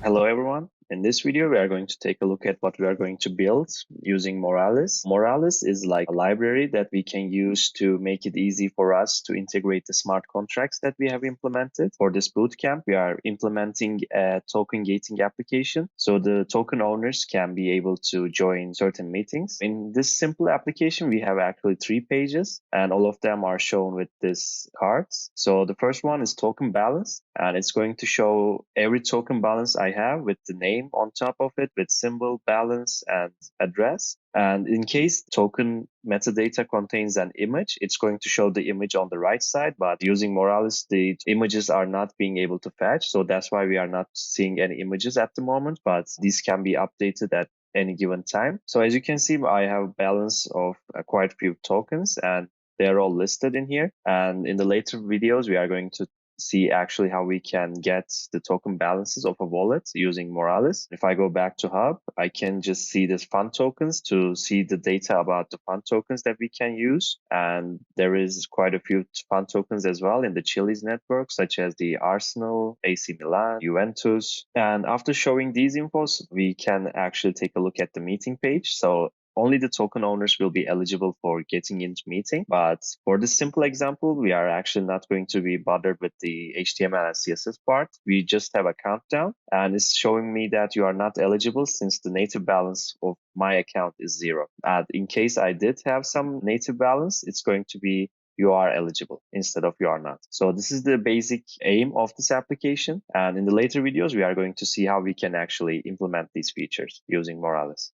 Hello, everyone. In this video, we are going to take a look at what we are going to build using Moralis. Moralis is like a library that we can use to make it easy for us to integrate the smart contracts that we have implemented. For this bootcamp, we are implementing a token gating application, so the token owners can be able to join certain meetings. In this simple application, we have actually 3 pages, and all of them are shown with this cards. So the first one is token balance, and it's going to show every token balance I have with the name on top of it, with symbol, balance, and address. And in case token metadata contains an image, it's going to show the image on the right side, but using Moralis, the images are not being able to fetch. So that's why we are not seeing any images at the moment, but these can be updated at any given time. So as you can see, I have balance of quite a few tokens, and they're all listed in here. And in the later videos, we are going to see actually how we can get the token balances of a wallet using Moralis. If I go back to Hub, I can just see this fund tokens to see the data about the fund tokens that we can use. And there is quite a few fund tokens as well in the Chiliz network, such as the Arsenal, AC Milan, Juventus. And after showing these infos, we can actually take a look at the meeting page. So only the token owners will be eligible for getting into meeting. But for this simple example, we are actually not going to be bothered with the HTML and CSS part. We just have a countdown, and it's showing me that you are not eligible since the native balance of my account is 0. And in case I did have some native balance, it's going to be you are eligible instead of you are not. So this is the basic aim of this application. And in the later videos, we are going to see how we can actually implement these features using Moralis.